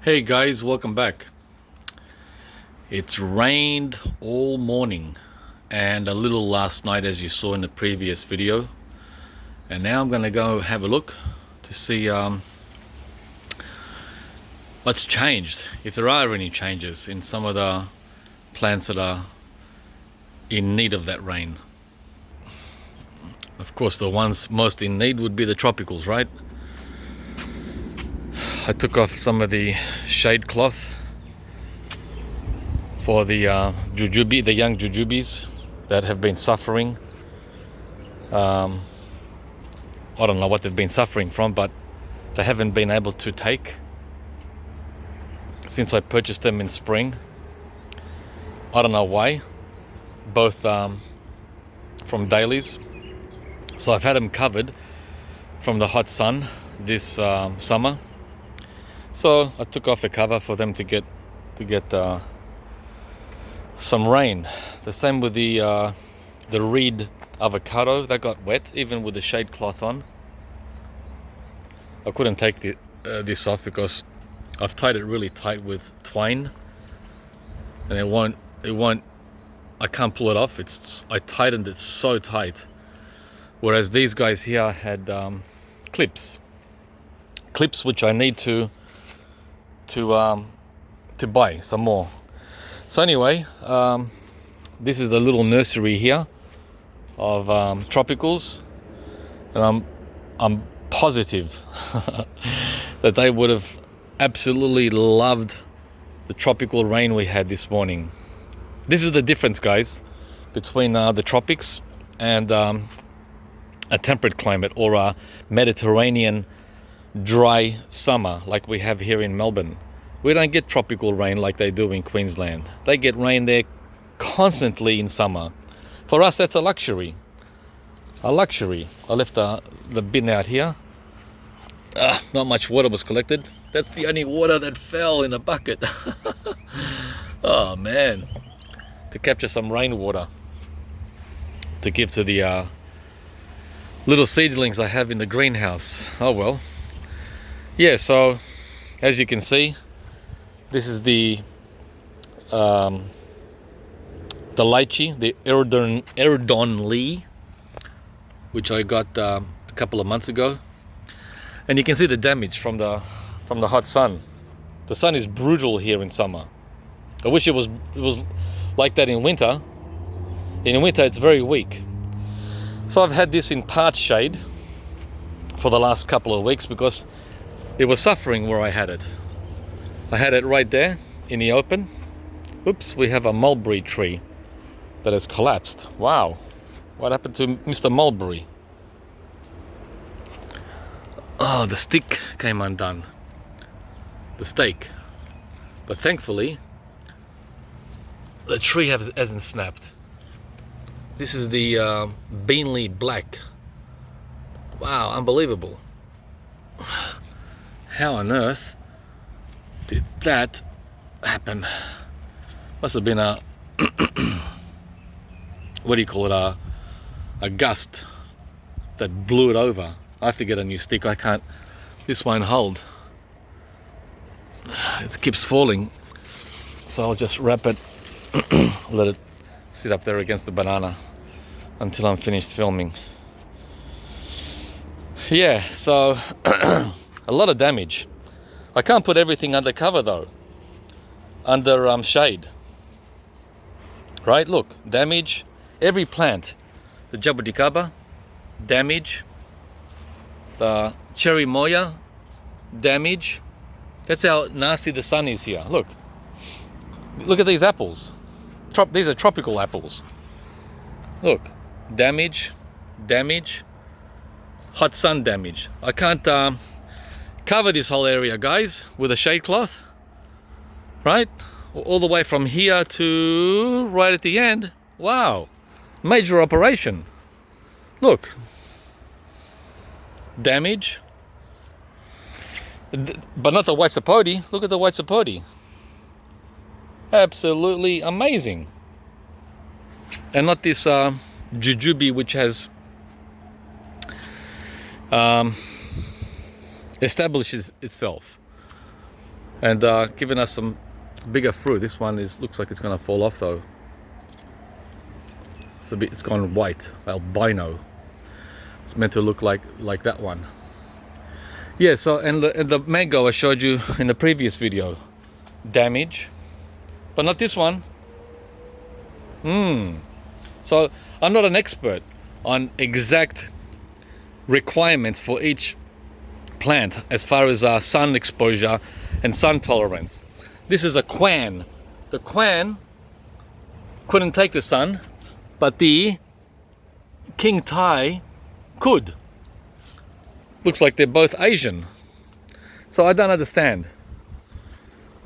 Hey guys, welcome back. It's rained all morning and a little last night, as you saw in the previous video, and now I'm gonna go have a look to see what's changed, if there are any changes in some of the plants that are in need of that rain. Of course, the ones most in need would be the tropicals, right? I took off some of the shade cloth for the jujube, the young jujubes that have been suffering. I don't know what they've been suffering from, but they haven't been able to take since I purchased them in spring. I don't know why. Both from Daleys. So I've had them covered from the hot sun this summer. So I took off the cover for them to get some rain. The same with the reed avocado that got wet, even with the shade cloth on. I couldn't take this off because I've tied it really tight with twine, and it won't. I can't pull it off. I tightened it so tight. Whereas these guys here had clips which I need to buy some more. So anyway, this is the little nursery here of tropicals, and I'm positive that they would have absolutely loved the tropical rain we had this morning. This is the difference, guys, between the tropics and a temperate climate or a Mediterranean dry summer like we have here in Melbourne. We don't get tropical rain like they do in Queensland. They get rain there constantly in summer. For us, that's a luxury. A luxury. I left the bin out here. Not much water was collected. That's the only water that fell in a bucket. Oh man. To capture some rainwater to give to the little seedlings I have in the greenhouse. Oh well. Yeah, so as you can see, this is the lychee, the Erdon Lee, which I got a couple of months ago, and you can see the damage from the hot sun. The sun is brutal here in summer. I wish it was like that in winter. In winter, it's very weak. So I've had this in part shade for the last couple of weeks because it was suffering where I had it. I had it right there in the open. Oops, we have a mulberry tree that has collapsed. Wow, what happened to Mr. Mulberry? Oh, the stick came undone. The stake. But thankfully, the tree hasn't snapped. This is the Beanley Black. Wow, unbelievable. How on earth did that happen? Must have been a what do you call it, a gust that blew it over. I have to get a new stick. I can't, this won't hold. It keeps falling, so I'll just wrap it, let it sit up there against the banana until I'm finished filming. Yeah, so a lot of damage. I can't put everything under cover though, under shade. Right, look, damage. Every plant, the jabuticaba, damage. The cherry moya, damage. That's how nasty the sun is here. Look at these apples. These are tropical apples. Look, damage, hot sun damage. I can't cover this whole area, guys, with a shade cloth, right? All the way from here to right at the end. Wow, major operation. Look, damage, but not the white sapote. Look at the white sapote. Absolutely amazing. And not this jujube, which has establishes itself. and giving us some bigger fruit. This one looks like it's gonna fall off though. It's gone white, albino. It's meant to look like that one. Yeah, so and the mango I showed you in the previous video, damage, but not this one. So I'm not an expert on exact requirements for each plant as far as sun exposure and sun tolerance. This is a quan. The quan couldn't take the sun, but the King Thai could. Looks like they're both Asian. So I don't understand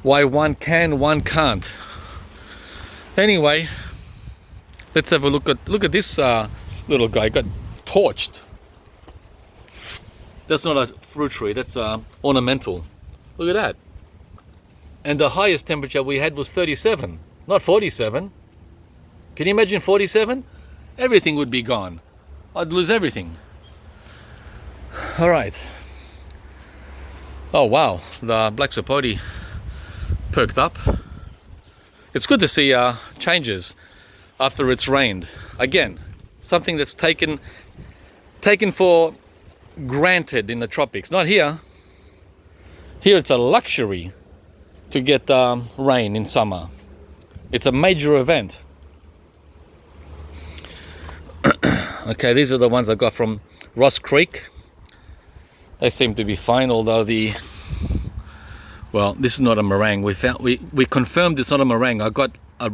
why one can, one can't. Anyway, let's have a look at this little guy. Got torched. That's not a fruit tree, that's ornamental. Look at that. And the highest temperature we had was 37, not 47. Can you imagine 47? Everything would be gone. I'd lose everything. All right. Oh wow, the black sapote perked up. It's good to see changes after it's rained. Again, something that's taken for granted in the tropics. Not here. Here it's a luxury to get rain in summer. It's a major event. Okay, these are the ones I got from Ross Creek. They seem to be fine, although well, this is not a meringue. We confirmed it's not a meringue. I got a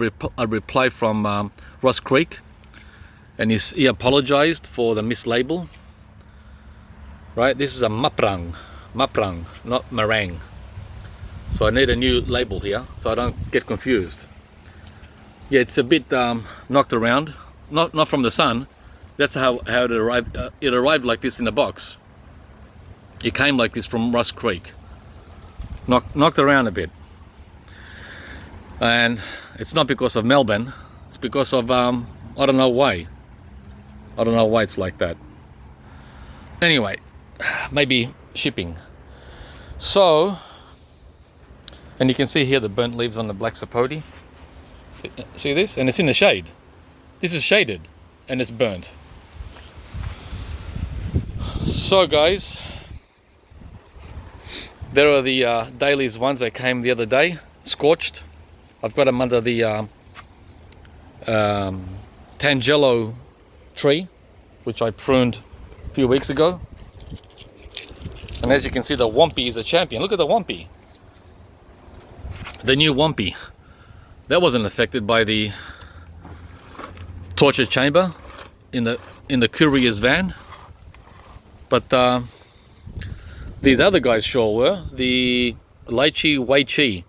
reply from Ross Creek, and he apologized for the mislabel. Right, this is a maprang, not meringue. So I need a new label here, so I don't get confused. Yeah, it's a bit knocked around, not from the sun. That's how it arrived. It arrived like this in the box. It came like this from Ross Creek. Knocked around a bit. And it's not because of Melbourne. It's because of I don't know why. I don't know why it's like that. Anyway, maybe shipping. So, and you can see here the burnt leaves on the black sapote. See this? And it's in the shade. This is shaded and it's burnt. So guys, there are the Daleys ones that came the other day, scorched. I've got them under the Tangelo tree, which I pruned a few weeks ago. And as you can see, the Wampy is a champion. Look at the Wampy. The new Wampy. That wasn't affected by the torture chamber in the courier's van. But these other guys sure were. The lychee Wei Chi.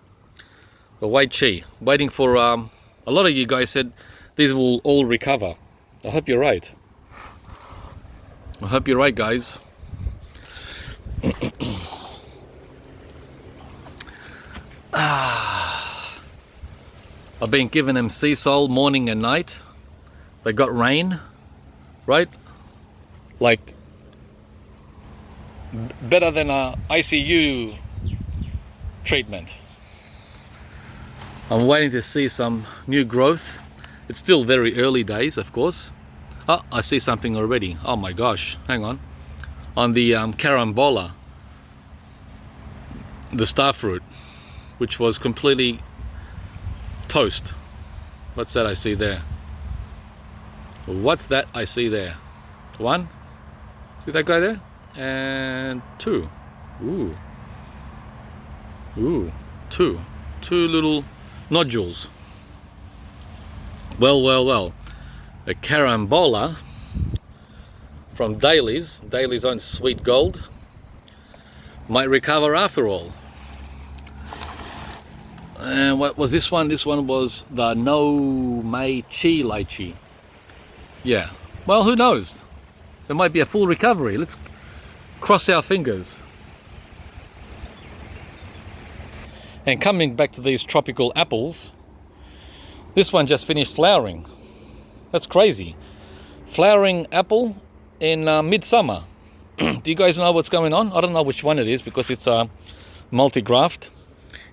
The Wei Chi. Waiting for a lot of you guys said these will all recover. I hope you're right. I hope you're right, guys. I've been giving them sea salt morning and night. They got rain, right? Like better than a ICU treatment. I'm waiting to see some new growth. It's still very early days, of course. Oh, I see something already. Oh my gosh, hang on. On the carambola, the star fruit, which was completely toast. What's that I see there? What's that I see there? One, see that guy there? And two. Ooh. Ooh, two little nodules. Well. A carambola from Daleys own Sweet Gold, might recover after all. And what was this one? This one was the No Mai Chi lychee. Yeah, well, who knows? There might be a full recovery. Let's cross our fingers. And coming back to these tropical apples, this one just finished flowering. That's crazy. Flowering apple in Midsummer. Do you guys know what's going on? I don't know which one it is because it's a multi-graft.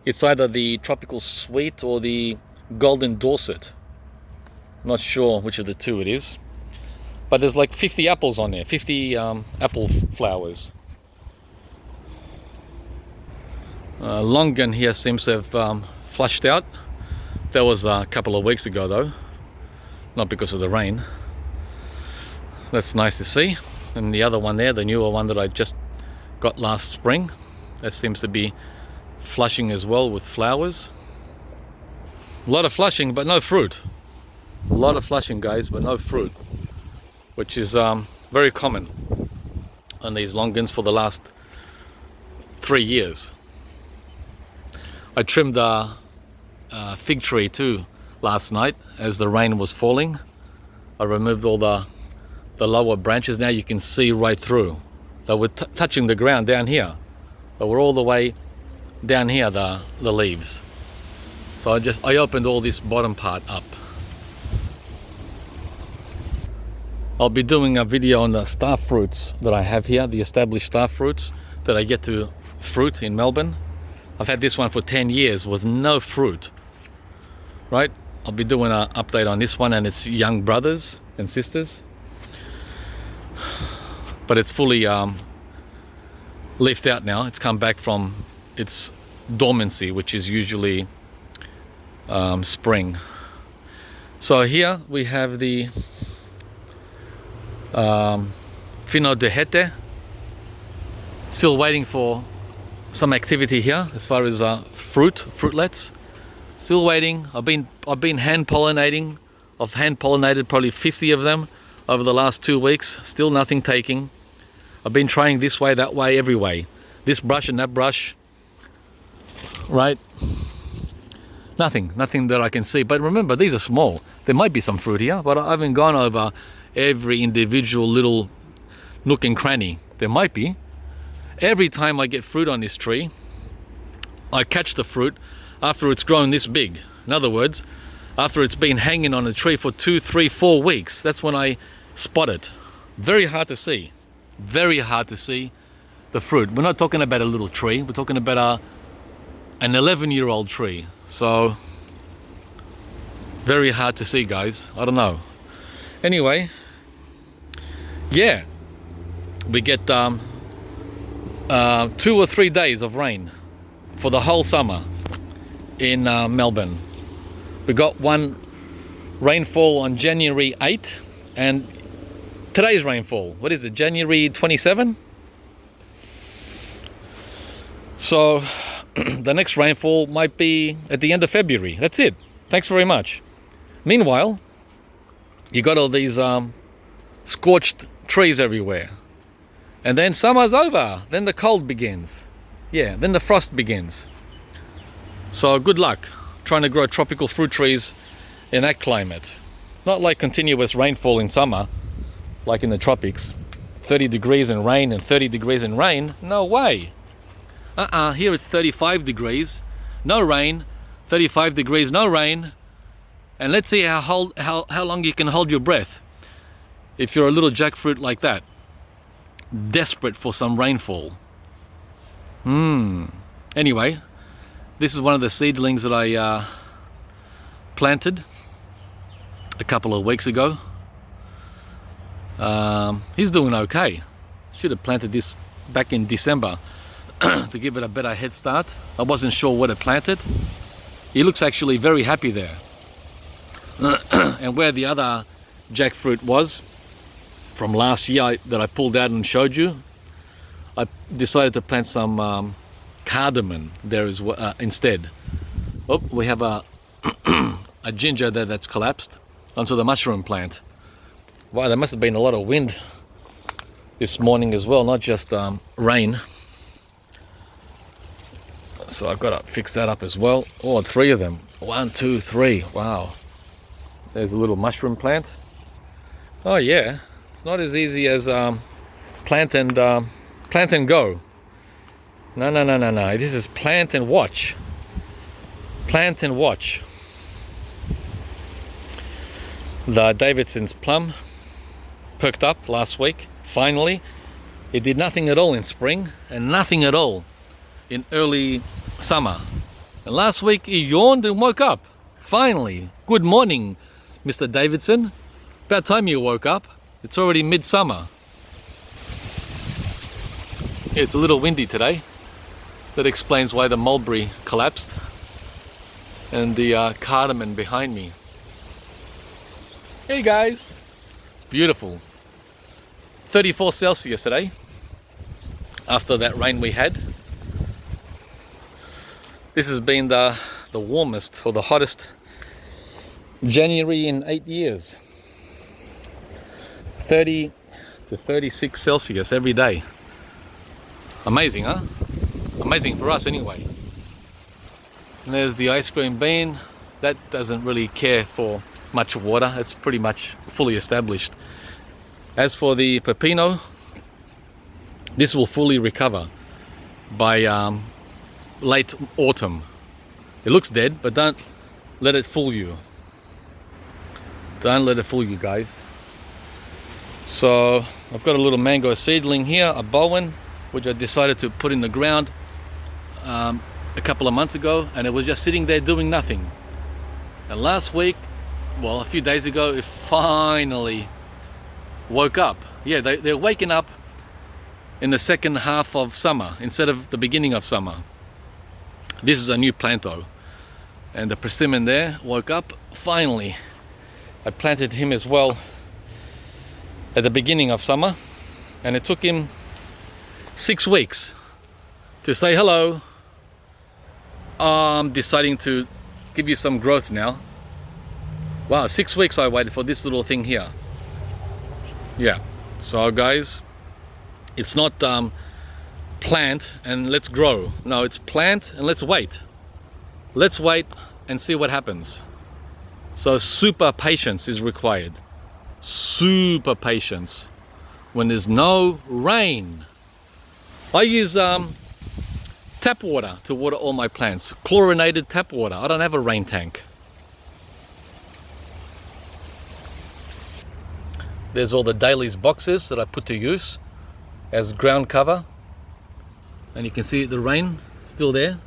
It's either the tropical sweet or the golden Dorset. Not sure which of the two it is. But there's like 50 apples on there, 50 apple flowers. Longan here seems to have flushed out. That was a couple of weeks ago though, not because of the rain. That's nice to see. And the other one there, the newer one that I just got last spring, that seems to be flushing as well with flowers. A lot of flushing but no fruit. A lot of flushing, guys, but no fruit, which is very common on these longans for the last 3 years. I trimmed a fig tree too last night as the rain was falling. I removed all the lower branches. Now you can see right through. They were touching the ground down here. They were all the way down here, the leaves. So I opened all this bottom part up. I'll be doing a video on the star fruits that I have here, the established star fruits that I get to fruit in Melbourne. I've had this one for 10 years with no fruit, right? I'll be doing an update on this one and its young brothers and sisters. But it's fully leafed out now. It's come back from its dormancy, which is usually spring. So here we have the Fino de Hete. Still waiting for some activity here as far as fruitlets. Still waiting. I've been hand pollinating. I've hand pollinated probably 50 of them over the last 2 weeks. Still nothing taking. I've been trying this way, that way, every way. This brush and that brush. Right? Nothing that I can see. But remember, these are small. There might be some fruit here, but I haven't gone over every individual little nook and cranny. There might be. Every time I get fruit on this tree, I catch the fruit after it's grown this big. In other words, after it's been hanging on the tree for 2, 3, 4 weeks, that's when I spot it. Very hard to see. Very hard to see the fruit. We're not talking about a little tree. We're talking about an 11-year-old tree. So, very hard to see, guys. I don't know. Anyway, yeah, we get 2 or 3 days of rain for the whole summer in Melbourne. We got one rainfall on January 8 and today's rainfall, what is it, January 27? So the next rainfall might be at the end of February. That's it. Thanks very much. Meanwhile, you got all these scorched trees everywhere. And then summer's over. Then the cold begins. Yeah, then the frost begins. So good luck trying to grow tropical fruit trees in that climate. Not like continuous rainfall in summer, like in the tropics. 30 degrees and rain and 30 degrees and rain. No way. Here it's 35 degrees, no rain, 35 degrees, no rain. And let's see how long you can hold your breath if you're a little jackfruit like that, desperate for some rainfall. Anyway, this is one of the seedlings that I planted a couple of weeks ago. He's doing okay. Should have planted this back in December to give it a better head start. I wasn't sure what it planted. He looks actually very happy there. And where the other jackfruit was from last year that I pulled out and showed you, I decided to plant some cardamom there instead. Oh, we have a a ginger there that's collapsed onto the mushroom plant. Wow, there must have been a lot of wind this morning as well, not just rain. So I've got to fix that up as well. Oh, 3 of them. 1, 2, 3. Wow. There's a little mushroom plant. Oh yeah, it's not as easy as plant and go. No. This is plant and watch. Plant and watch. The Davidson's plum perked up last week. Finally, it did nothing at all in spring and nothing at all in early summer. And last week he yawned and woke up. Finally. Good morning, Mr. Davidson. About time you woke up. It's already midsummer. Yeah, it's a little windy today. That explains why the mulberry collapsed. And the cardamom behind me. Hey guys. It's beautiful. 34 Celsius today. After that rain we had. This has been the warmest or the hottest January in 8 years. 30 to 36 Celsius every day. Amazing, huh? Amazing for us anyway. And there's the ice cream bean. That doesn't really care for much water. It's pretty much fully established. As for the pepino, this will fully recover by late autumn. It looks dead, but don't let it fool you. Don't let it fool you, guys. So I've got a little mango seedling here, a Bowen, which I decided to put in the ground a couple of months ago, and it was just sitting there doing nothing. And last week, well, a few days ago, it finally woke up. Yeah, they're waking up in the second half of summer instead of the beginning of summer. This is a new plant though, and the persimmon there woke up finally. I planted him as well at the beginning of summer, and it took him 6 weeks to say hello. I'm deciding to give you some growth now. Wow, 6 weeks I waited for this little thing here. Yeah, so guys, it's not plant and let's grow. No, it's plant and let's wait. Let's wait and see what happens. So super patience is required. Super patience when there's no rain. I use tap water to water all my plants. Chlorinated tap water. I don't have a rain tank. There's all the Daleys boxes that I put to use as ground cover. And you can see the rain still there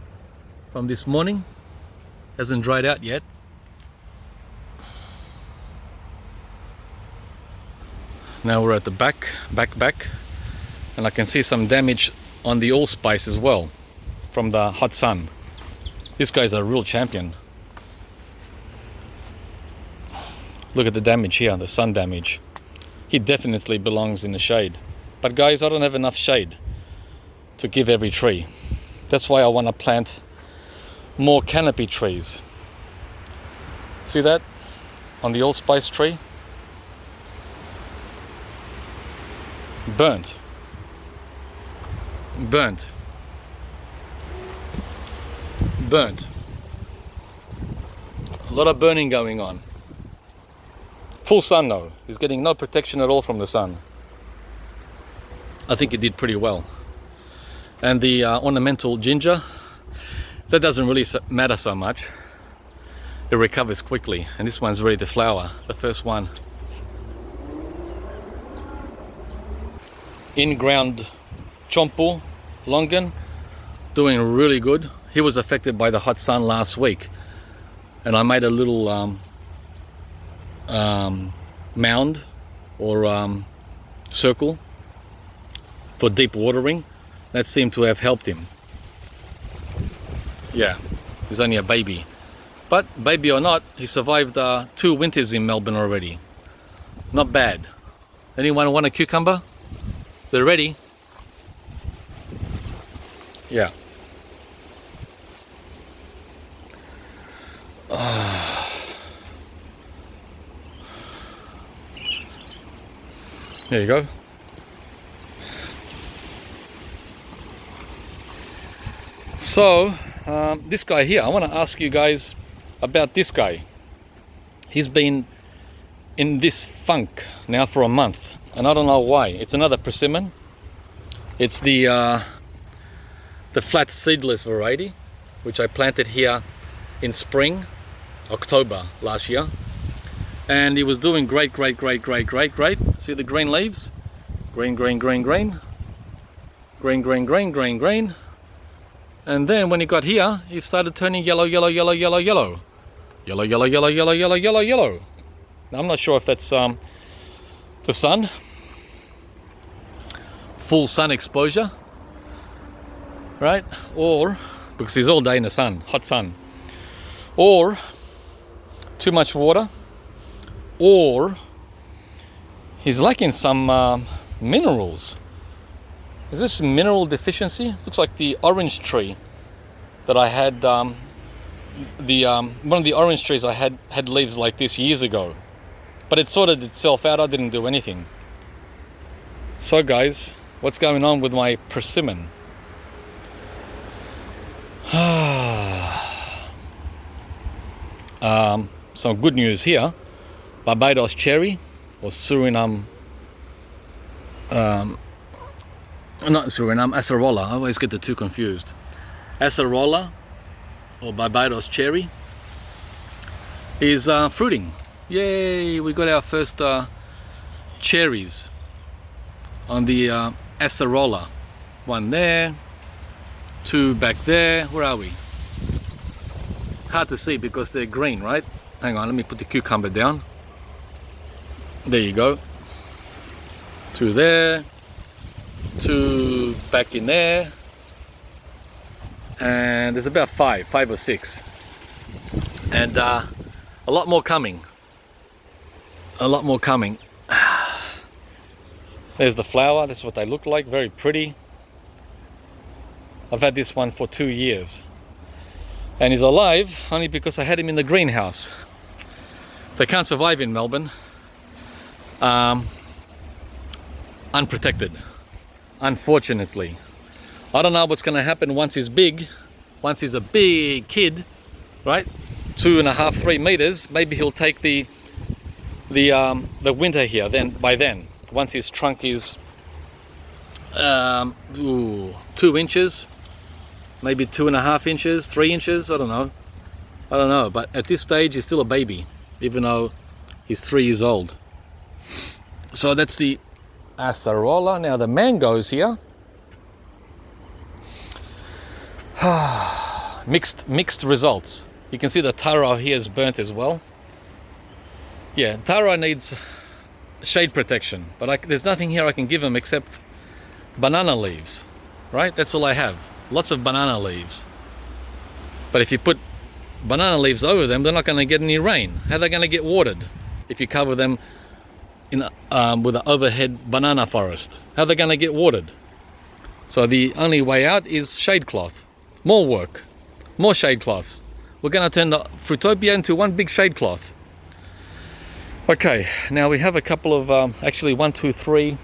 from this morning. Hasn't dried out yet. Now we're at the back, and I can see some damage on the allspice as well from the hot sun. This guy's a real champion. Look at the damage here, the sun damage. He definitely belongs in the shade. But guys, I don't have enough shade to give every tree. That's why I want to plant more canopy trees. See that on the allspice tree? Burnt. Burnt. Burnt. A lot of burning going on. Full sun though. He's getting no protection at all from the sun. I think he did pretty well. And the ornamental ginger, that doesn't really matter so much. It recovers quickly, and this one's ready to flower, the first one. In-ground chompu longan, doing really good. He was affected by the hot sun last week, and I made a little mound or circle for deep watering. That seemed to have helped him. Yeah, he's only a baby, but baby or not, he survived 2 winters in Melbourne already. Not bad. Anyone want a cucumber? They're ready. Yeah. There you go. So, this guy here, I want to ask you guys about this guy. He's been in this funk now for a month, and I don't know why. It's another persimmon. It's the flat seedless variety, which I planted here in spring, October last year. And he was doing great. See the green leaves? Green. Green. And then when it got here, it started turning yellow, yellow, yellow, yellow, yellow. Yellow, yellow, yellow, yellow, yellow, yellow, yellow. Now, I'm not sure if that's the sun. Full sun exposure. Right? Or, because he's all day in the sun, hot sun. Or, too much water. Or, he's lacking some minerals. Is this mineral deficiency? Looks like the orange tree that I had, one of the orange trees I had leaves like this years ago. But it sorted itself out, I didn't do anything. So guys, what's going on with my persimmon? Some good news here. Barbados cherry, or Suriname, not Suriname, acerola. I always get the two confused. Acerola, or Barbados cherry, is fruiting. Yay, we got our first cherries on the acerola. One there, two back there. Where are we? Hard to see because they're green, right? Hang on, let me put the cucumber down. There you go. Two there, two back in there, and there's about five or six, and a lot more coming. A lot more coming. There's the flower. That's what they look like. Very pretty. I've had this one for 2 years, and he's alive only because I had him in the greenhouse. They can't survive in Melbourne unprotected, unfortunately. I don't know what's going to happen once he's big, once he's a big kid, right? 2.5, 3 meters. Maybe he'll take the winter here. By then, once his trunk is 2 inches, maybe 2.5 inches, 3 inches. I don't know. But at this stage, he's still a baby, even though he's 3 years old. So that's the acerola. Now the mangoes here, mixed results. You can see the taro here is burnt as well. Yeah, taro needs shade protection, but there's nothing here I can give him except banana leaves, right? That's all I have. Lots of banana leaves. But if you put banana leaves over them, they're not going to get any rain. How are they going to get watered if you cover them in with an overhead banana forest? How are they going to get watered? So the only way out is shade cloth. More work, more shade cloths. We're going to turn the Fruitopia into one big shade cloth. Okay, now we have a couple of actually 1, 2, 3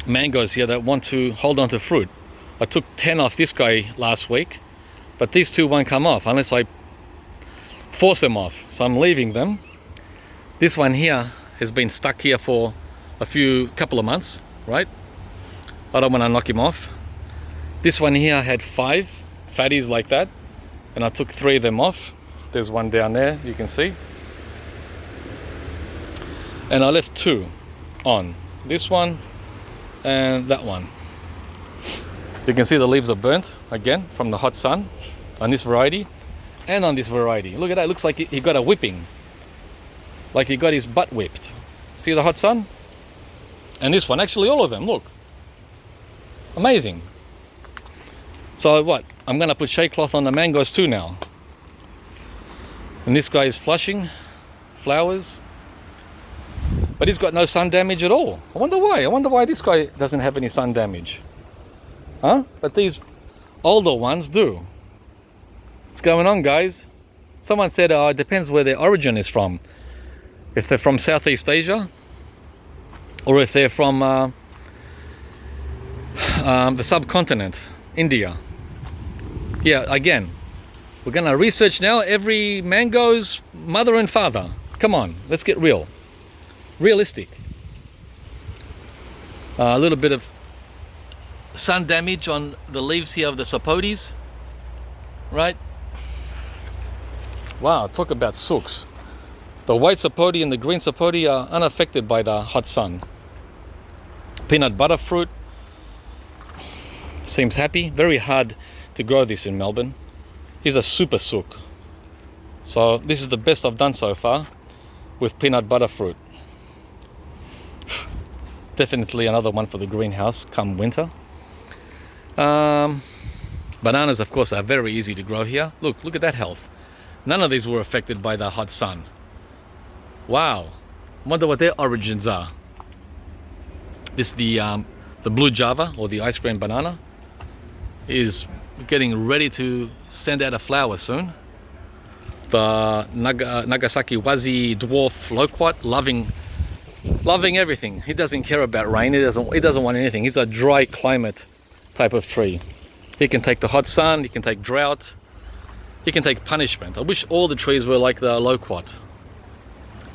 mangoes here that want to hold on to fruit. I took 10 off this guy last week, but these two won't come off unless I force them off. So I'm leaving them. This one here has been stuck here for couple of months, right? I don't want to knock him off. This one here had 5 fatties like that, and I took 3 of them off. There's one down there, you can see. And I left 2 on. This one and that one. You can see the leaves are burnt again from the hot sun on this variety and on this variety. Look at that, it looks like he got a whipping. Like he got his butt whipped. See the hot sun? And this one, actually all of them, look. Amazing. So what? I'm gonna put shade cloth on the mangoes too now. And this guy is flushing flowers, but he's got no sun damage at all. I wonder why. I wonder why this guy doesn't have any sun damage. Huh? But these older ones do. What's going on, guys? Someone said it depends where their origin is from. If they're from Southeast Asia, or if they're from the subcontinent, India. Yeah, again, we're gonna research now every mango's mother and father. Come on, let's get real. Realistic. A little bit of sun damage on the leaves here of the sapotes, right? Wow, talk about sooks. The white sapote and the green sapote are unaffected by the hot sun. Peanut butter fruit seems happy. Very hard to grow this in Melbourne. He's a super sook. So this is the best I've done so far with peanut butter fruit. Definitely another one for the greenhouse come winter. Bananas, of course, are very easy to grow here. Look at that health. None of these were affected by the hot sun. Wow. Wonder what their origins are. This the blue Java, or the ice cream banana, is getting ready to send out a flower soon. The Nagasaki Wazi dwarf loquat, loving everything. He doesn't care about rain. He doesn't want anything. He's a dry climate type of tree. He can take the hot sun. He can take drought. He can take punishment. I wish all the trees were like the loquat.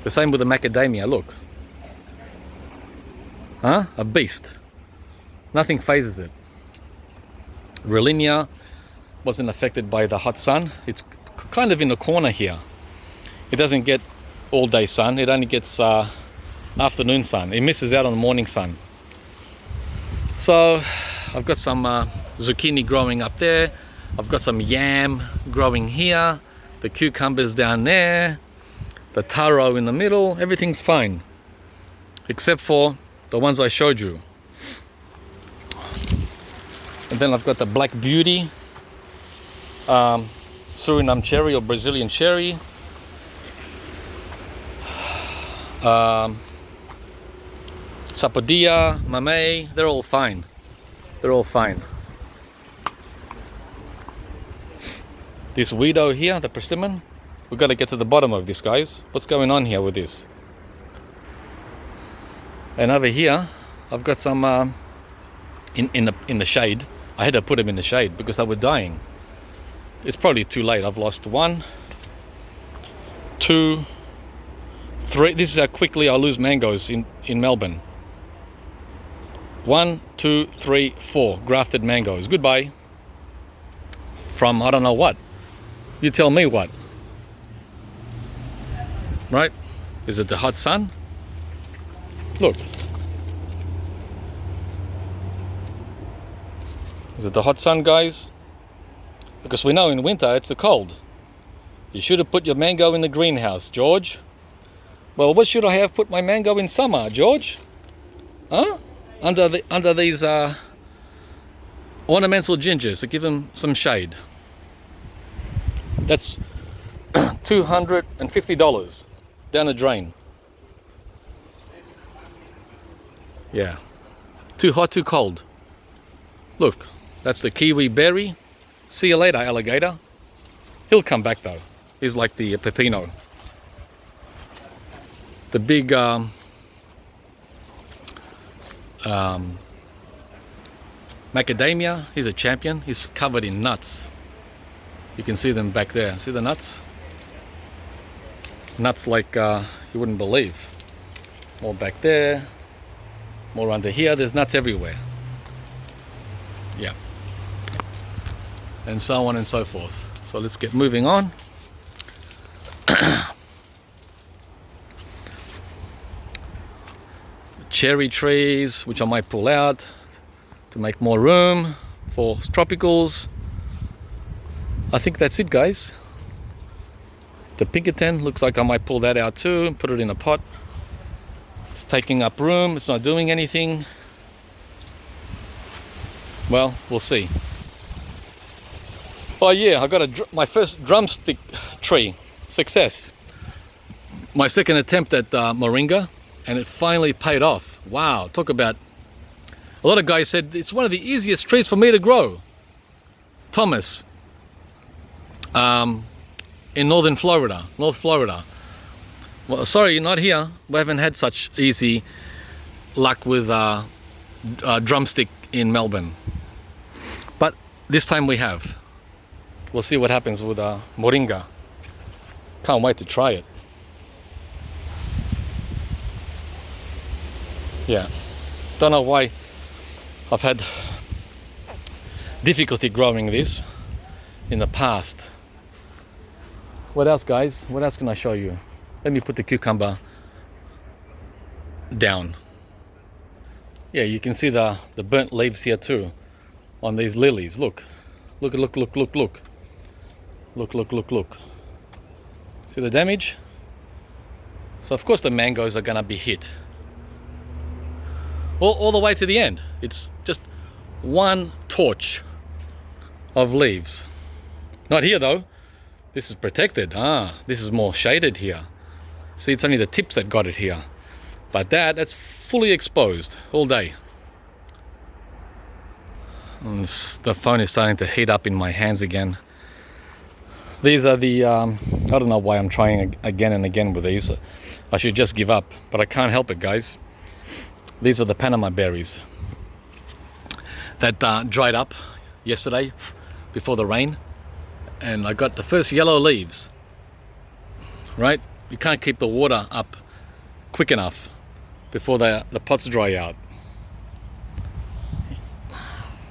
The same with the macadamia. Look, huh? A beast. Nothing phases it. Relinia wasn't affected by the hot sun. It's kind of in the corner here. It doesn't get all day sun. It only gets afternoon sun. It misses out on the morning sun. So I've got some zucchini growing up there. I've got some yam growing here. The cucumbers down there. The taro in the middle. Everything's fine, except for the ones I showed you. And then I've got the Black Beauty, Suriname cherry or Brazilian cherry, Sapodilla, Mamey. They're all fine. They're all fine. This weedo here, the persimmon, we've got to get to the bottom of this, guys. What's going on here with this? And over here, I've got some in the shade. I had to put them in the shade because they were dying. It's probably too late. I've lost 1, 2, 3. This is how quickly I lose mangoes in Melbourne. 1, 2, 3, 4 grafted mangoes. Goodbye. From I don't know what. You tell me what. Right? Is it the hot sun? Look. Is it the hot sun, guys? Because we know in winter it's the cold. You should have put your mango in the greenhouse, George. Well, what should I have put my mango in summer, George? Huh? Under these ornamental gingers to give them some shade. That's $250 down the drain. Yeah. Too hot, too cold. Look, that's the kiwi berry. See you later, alligator. He'll come back though. He's like the pepino. The big macadamia, he's a champion. He's covered in nuts. You can see them back there. See the nuts? Nuts like you wouldn't believe. More back there. More under here. There's nuts everywhere. Yeah. And so on and so forth. So let's get moving on. Cherry trees, which I might pull out to make more room for tropicals. I think that's it, guys. The Pinkerton looks like I might pull that out too and put it in a pot. It's taking up room. It's not doing anything. Well, we'll see. Oh yeah, I got my first drumstick tree. Success. My second attempt at moringa, and it finally paid off. Wow, talk about... A lot of guys said it's one of the easiest trees for me to grow. Thomas, in North Florida. Well, sorry, not here. We haven't had such easy luck with drumstick in Melbourne. But this time we have. We'll see what happens with moringa. Can't wait to try it. Yeah, don't know why I've had difficulty growing this in the past. What else, guys? What else can I show you? Let me put the cucumber down. Yeah, you can see the burnt leaves here too on these lilies. Look, Look, look, look, look, look. Look, look, look, look. See the damage? So of course the mangoes are gonna be hit. All the way to the end. It's just one torch of leaves. Not here though. This is protected. This is more shaded here. See, it's only the tips that got it here. But that's fully exposed all day. And the phone is starting to heat up in my hands again. These are the, I don't know why I'm trying again and again with these. I should just give up, but I can't help it, guys. These are the Panama berries that dried up yesterday before the rain. And I got the first yellow leaves, right? You can't keep the water up quick enough before the pots dry out.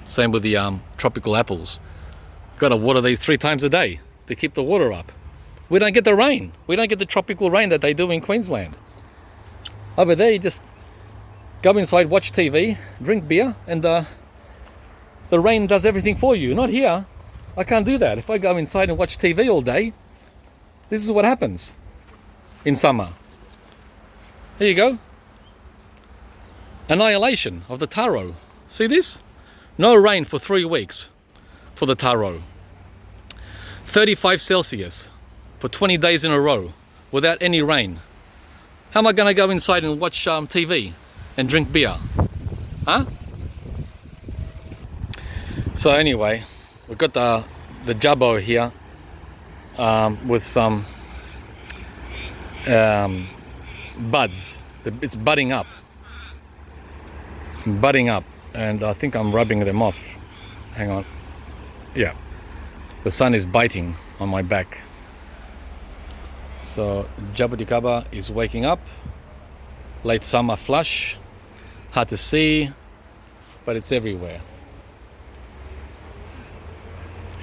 Same with the tropical apples. You've got to water these 3 times a day to keep the water up. We don't get the rain. We don't get the tropical rain that they do in Queensland. Over there, you just go inside, watch TV, drink beer, and the rain does everything for you. Not here. I can't do that. If I go inside and watch TV all day, this is what happens in summer. Here you go. Annihilation of the taro. See this? No rain for 3 weeks for the taro. 35 Celsius for 20 days in a row without any rain. How am I going to go inside and watch TV and drink beer? Huh? So anyway, we've got the jabbo here with some buds. It's budding up. And I think I'm rubbing them off. Hang on. Yeah. The sun is biting on my back. So Jabuticaba is waking up. Late summer flush. Hard to see, but it's everywhere.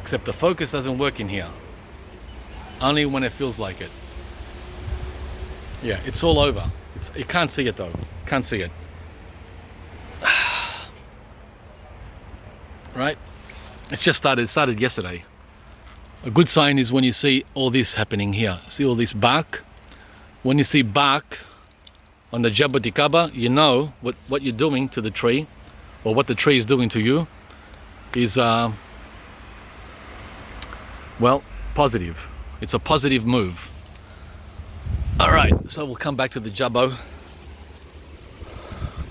Except the focus doesn't work in here. Only when it feels like it. Yeah, it's all over. You can't see it though. Can't see it. Right? It's just started. It started yesterday. A good sign is when you see all this happening here. See all this bark? When you see bark on the Jabuticaba, you know what you're doing to the tree, or what the tree is doing to you is, well, positive. It's a positive move. All right, so we'll come back to the Jabbo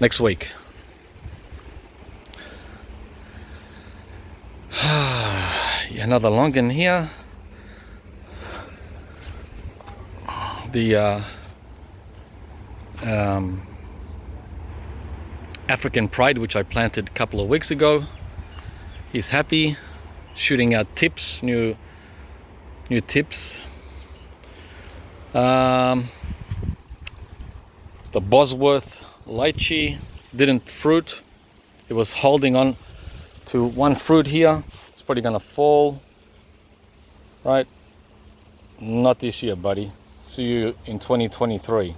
next week. Another longan here. The African Pride, which I planted a couple of weeks ago. He's happy, shooting out tips, new tips. The Bosworth lychee didn't fruit. It was holding on to one fruit here. It's probably gonna fall, right? Not this year, buddy. See you in 2023.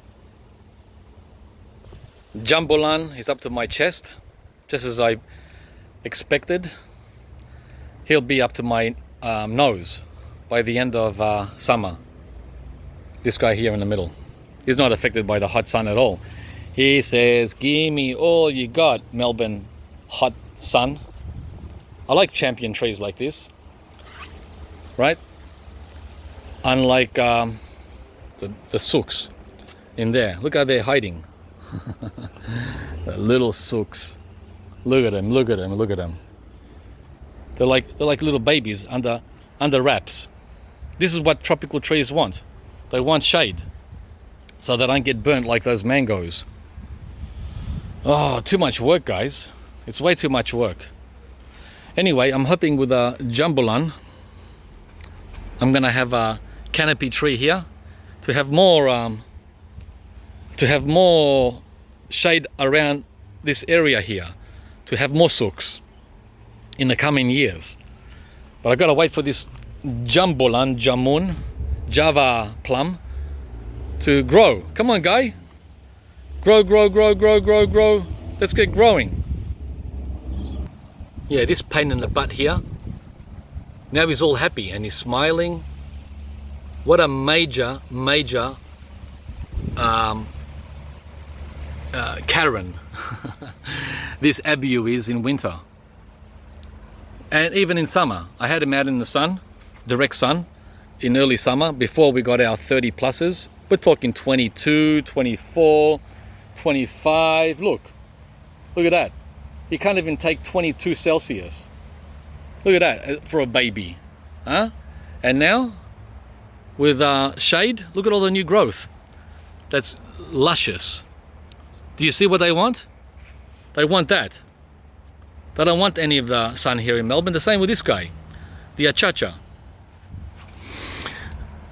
Jambulan is up to my chest, just as I expected. He'll be up to my nose by the end of summer. This guy here in the middle. He's not affected by the hot sun at all. He says, "Give me all you got, Melbourne hot sun." I like champion trees like this, right? Unlike the sooks in there. Look how they're hiding. The little sooks. Look at them, look at them, look at them. They're like little babies under wraps. This is what tropical trees want. They want shade, so they don't get burnt like those mangoes. Oh, too much work, guys. It's way too much work. Anyway, I'm hoping with a Jambulan, I'm gonna have a canopy tree here to have more shade around this area here, to have more sooks in the coming years. But I gotta wait for this Jambulan, Jamun, Java plum to grow. Come on, guy. Grow, grow, grow, grow, grow, grow. Let's get growing. Yeah, this pain in the butt here Now he's all happy and he's smiling. What a major Karen this Abiu is in winter. And even in summer. I had him out in the sun, direct sun, in early summer before we got our 30 pluses. We're talking 22, 24, 25. Look at that. He can't even take 22 Celsius. Look at that for a baby. Huh? And now, with shade, look at all the new growth. That's luscious. Do you see what they want? They want that. They don't want any of the sun here in Melbourne. The same with this guy, the achacha.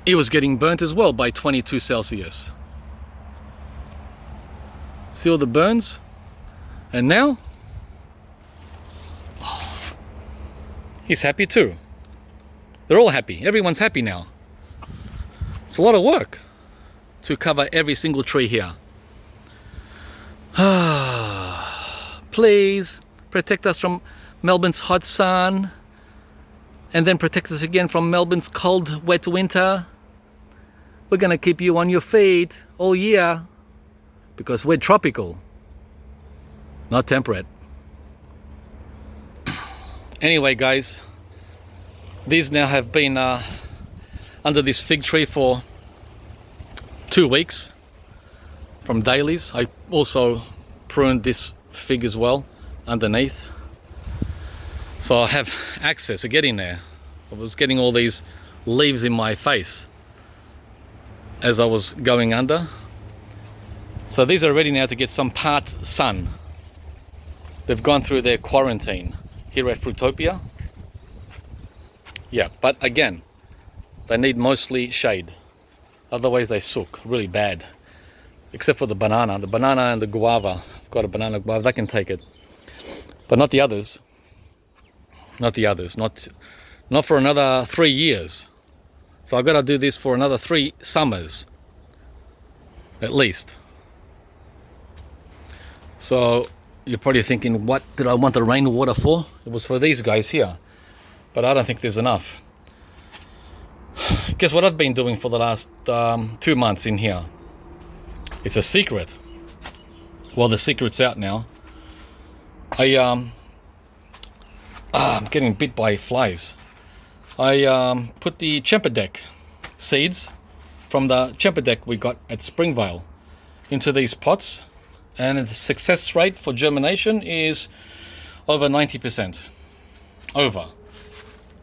He was getting burnt as well by 22 Celsius. See all the burns? And now, he's happy too. They're all happy. Everyone's happy now. It's a lot of work to cover every single tree here. Please protect us from Melbourne's hot sun, and then protect us again from Melbourne's cold, wet winter. We're gonna keep you on your feet all year because we're tropical, not temperate. Anyway, guys, these now have been under this fig tree for 2 weeks from Daleys. I also pruned this fig as well underneath, so I have access to get in there. I was getting all these leaves in my face as I was going under. So these are ready now to get some part sun. They've gone through their quarantine here at Fruitopia. Yeah, but again, they need mostly shade. Otherwise they soak really bad. Except for the banana and the guava. I've got a banana guava, they can take it. But not the others. Not the others. Not for another 3 years. So I've got to do this for another 3 summers. At least. So you're probably thinking, what did I want the rainwater for? It was for these guys here. But I don't think there's enough. Guess what I've been doing for the last 2 months in here? It's a secret. Well, the secret's out now. I'm getting bit by flies. I put the Chempedek seeds from the Chempedek we got at Springvale into these pots, and the success rate for germination is over 90%. Over.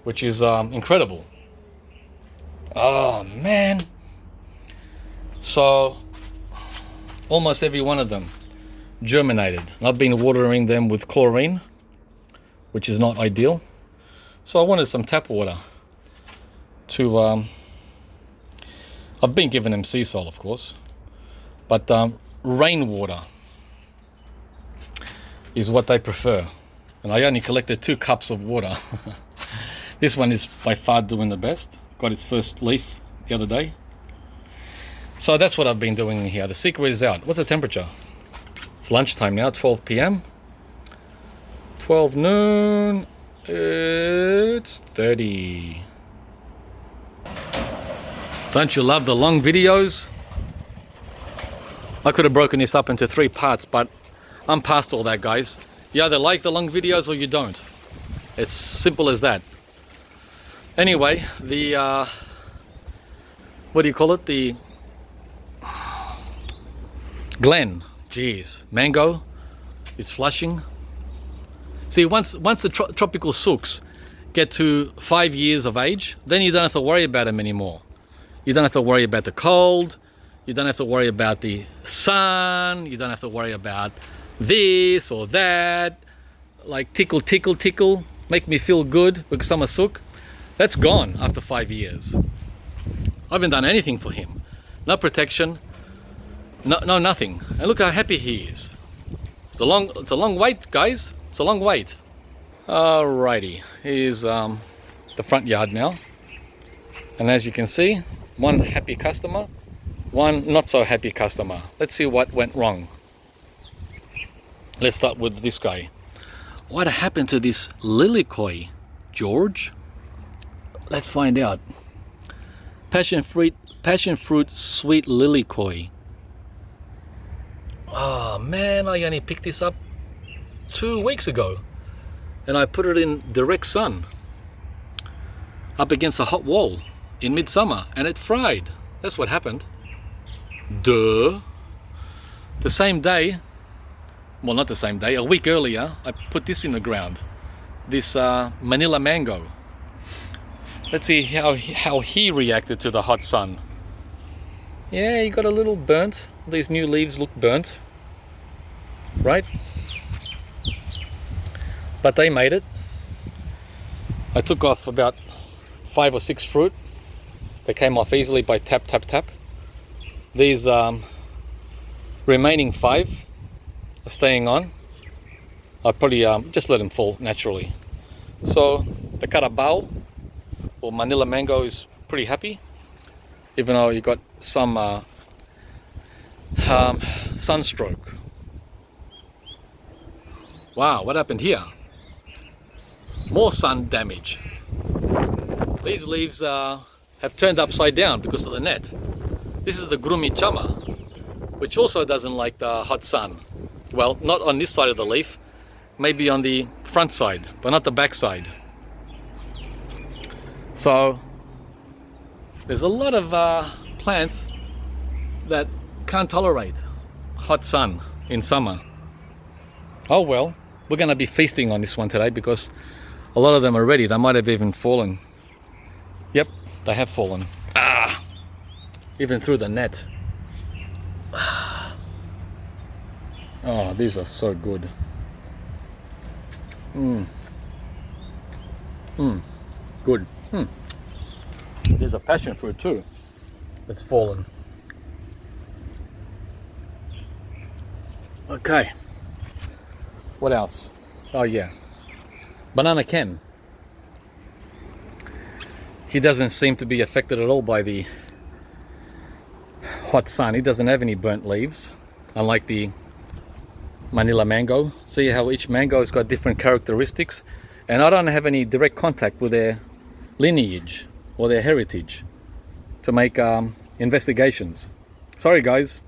Which is incredible. Oh man. So almost every one of them germinated. I've been watering them with chlorine, which is not ideal. So I wanted some tap water to I've been giving them sea salt, of course, but rainwater is what they prefer. And I only collected 2 cups of water. This one is by far doing the best. Got its first leaf the other day. So that's what I've been doing here. The secret is out. What's the temperature? It's lunchtime now, 12 p.m. 12 noon. It's 30. Don't you love the long videos? I could have broken this up into 3 parts, but I'm past all that, guys. You either like the long videos or you don't. It's simple as that. Anyway, the what do you call it? The Glen, geez, mango is flushing. See, once the tropical sooks get to 5 years of age, then you don't have to worry about them anymore. You don't have to worry about the cold. You don't have to worry about the sun. You don't have to worry about this or that. Like tickle, tickle, tickle, make me feel good because I'm a sook. That's gone after 5 years. I haven't done anything for him. No protection. No, nothing. And look how happy he is. It's a long wait, guys. It's a long wait. Alrighty, here's the front yard now. And as you can see, one happy customer, one not so happy customer. Let's see what went wrong. Let's start with this guy. What happened to this lily koi, George? Let's find out. Passion fruit sweet lily koi. Oh man, I only picked this up 2 weeks ago, and I put it in direct sun up against a hot wall in midsummer, and it fried. That's what happened. Duh. The same day, well, not the same day, a week earlier, I put this in the ground. This Manila Mango. Let's see how he reacted to the hot sun. Yeah, he got a little burnt. These new leaves look burnt, right? But they made it. I took off about 5 or 6 fruit. They came off easily by tap, tap, tap. These remaining 5 are staying on. I'll probably just let them fall naturally. So the carabao or Manila Mango is pretty happy, even though you got some sunstroke. Wow, what happened here? More sun damage. These leaves have turned upside down because of the net. This is the Grumi Chama, which also doesn't like the hot sun. Well, not on this side of the leaf, maybe on the front side, but not the back side. So there's a lot of plants that can't tolerate hot sun in summer. Oh well, we're gonna be feasting on this one today because a lot of them are ready. They might have even fallen. Yep, they have fallen. Even through the net. Oh, these are so good. Good. There's a passion fruit too that's fallen. Okay. What else? Oh yeah. Banana Ken. He doesn't seem to be affected at all by the hot sun. He doesn't have any burnt leaves, unlike the Manila Mango. See how each mango has got different characteristics, and I don't have any direct contact with their lineage or their heritage to make investigations. Sorry guys,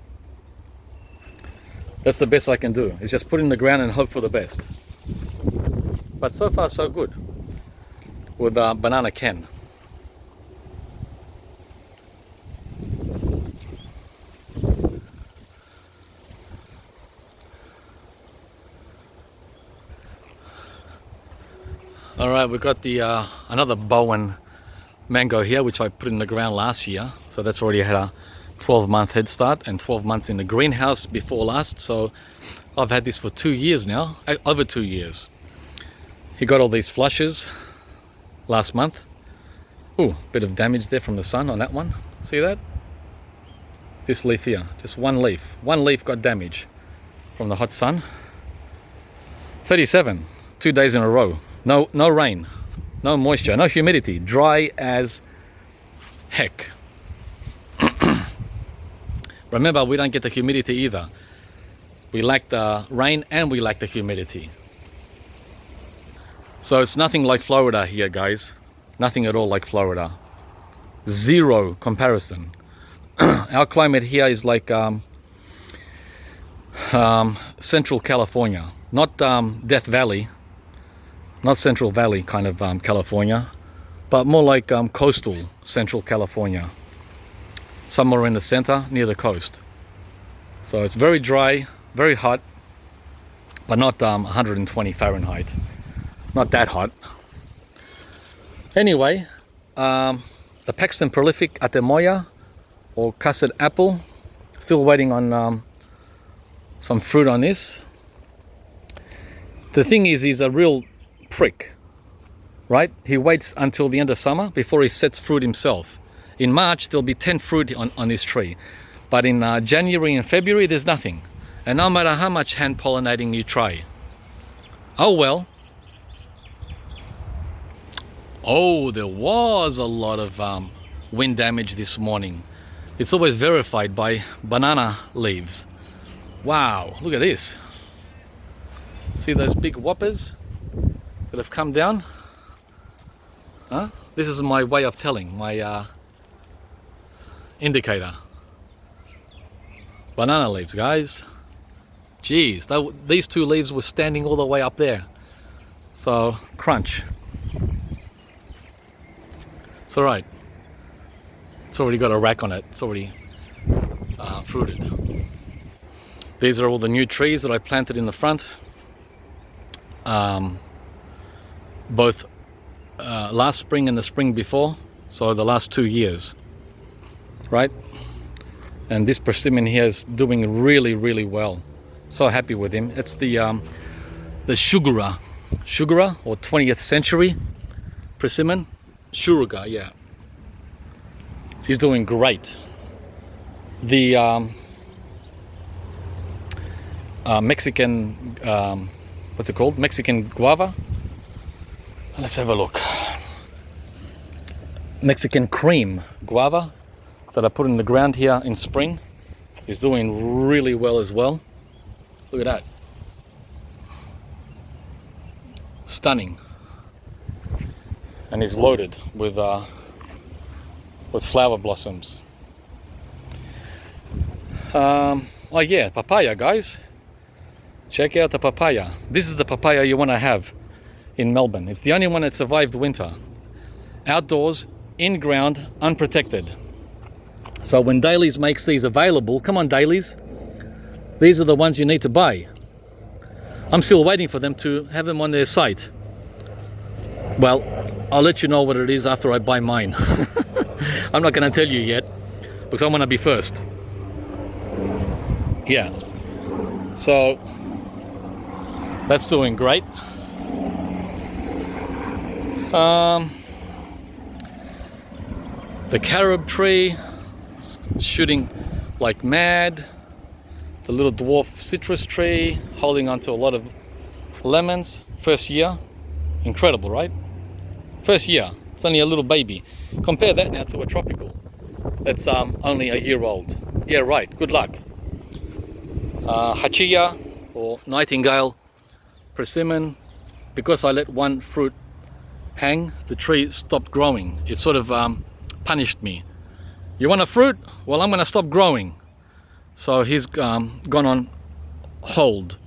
that's the best I can do, is just put in the ground and hope for the best. But so far so good with Banana Ken. All right, we've got the another Bowen mango here, which I put in the ground last year. So that's already had a 12-month head start and 12 months in the greenhouse before last. So I've had this for 2 years now, over 2 years. He got all these flushes last month. Ooh, bit of damage there from the sun on that one. See that? This leaf here, just one leaf. One leaf got damage from the hot sun. 37, 2 days in a row. No rain, no moisture, no humidity, dry as heck. Remember, we don't get the humidity either. We lack the rain and we lack the humidity. So it's nothing like Florida here, guys. Nothing at all like Florida. Zero comparison. Our climate here is like Central California, not Death Valley. Not Central Valley kind of California, but more like coastal Central California, somewhere in the center near the coast. So it's very dry, very hot, but not 120 Fahrenheit, not that hot. Anyway, the Paxton Prolific Atemoya or custard apple, still waiting on some fruit on this. The thing is, he's a real prick, right? He waits until the end of summer before he sets fruit himself. In March there'll be 10 fruit on this tree, but in January and February there's nothing, and no matter how much hand pollinating you try. Oh well. Oh, there was a lot of wind damage this morning. It's always verified by banana leaves. Wow, look at this. See those big whoppers that have come down? Huh? This is my way of telling, my indicator. Banana leaves, guys. Jeez, these two leaves were standing all the way up there. So, crunch. It's alright. It's already got a rack on it. It's already fruited. These are all the new trees that I planted in the front. Both last spring and the spring before. So the last 2 years. Right? And this persimmon here is doing really, really well. So happy with him. It's the Shugura or 20th century persimmon. Shuruga, yeah. He's doing great. The Mexican, what's it called? Mexican guava. Let's have a look. Mexican cream guava that I put in the ground here in spring is doing really well as well. Look at that. Stunning. And is loaded with flower blossoms. Oh yeah, papaya, guys. Check out the papaya. This is the papaya you want to have in Melbourne. It's the only one that survived winter. Outdoors, in ground, unprotected. So when Daleys makes these available, come on Daleys, these are the ones you need to buy. I'm still waiting for them to have them on their site. Well, I'll let you know what it is after I buy mine. I'm not going to tell you yet because I want to be first. Yeah. So that's doing great. The carob tree is shooting like mad. The little dwarf citrus tree holding onto a lot of lemons. First year. Incredible, right? First year. It's only a little baby. Compare that now to a tropical. That's only a year old. Yeah, right. Good luck. Hachia or nightingale persimmon. Because I let one fruit hang, the tree stopped growing. It sort of punished me. You want a fruit? Well, I'm going to stop growing. So he's gone on hold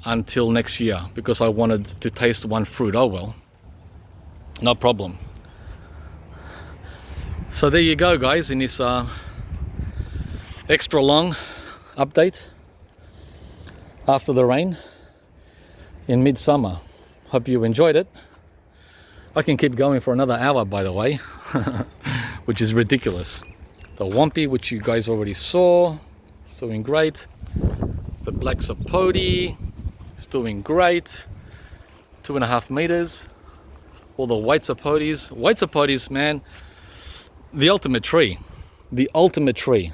until next year because I wanted to taste one fruit. Oh well, no problem. So there you go, guys, in this extra long update after the rain in midsummer. Hope you enjoyed it. I can keep going for another hour, by the way, which is ridiculous. The Wampy, which you guys already saw, is doing great. The Black Sapote is doing great. 2.5 meters. All the White Sapotes. White Sapotes, man, the ultimate tree. The ultimate tree.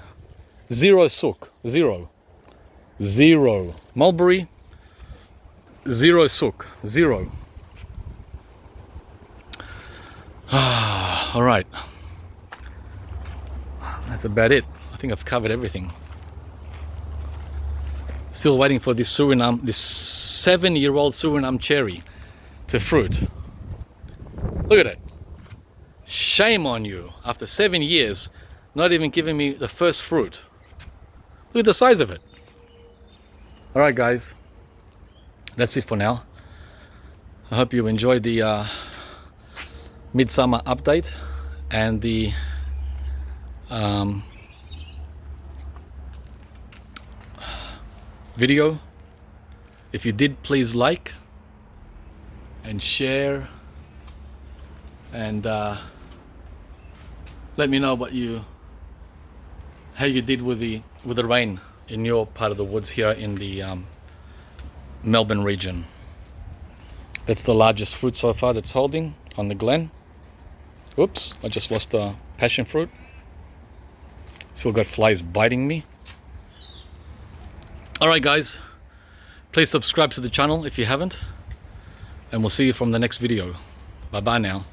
Zero sook. Zero. Zero. Mulberry. Zero sook. Zero. All right. That's about it. I think I've covered everything. Still waiting for this Suriname, this 7-year-old Suriname cherry to fruit. Look at it. Shame on you. After 7 years, not even giving me the first fruit. Look at the size of it. All right, guys. That's it for now. I hope you enjoyed the midsummer update and the video. If you did, please like and share and let me know how you did with the rain in your part of the woods here in the Melbourne region. That's the largest fruit so far that's holding on the glen. Oops, I just lost a passion fruit. Still got flies biting me. Alright guys, please subscribe to the channel if you haven't, and we'll see you from the next video. Bye bye now.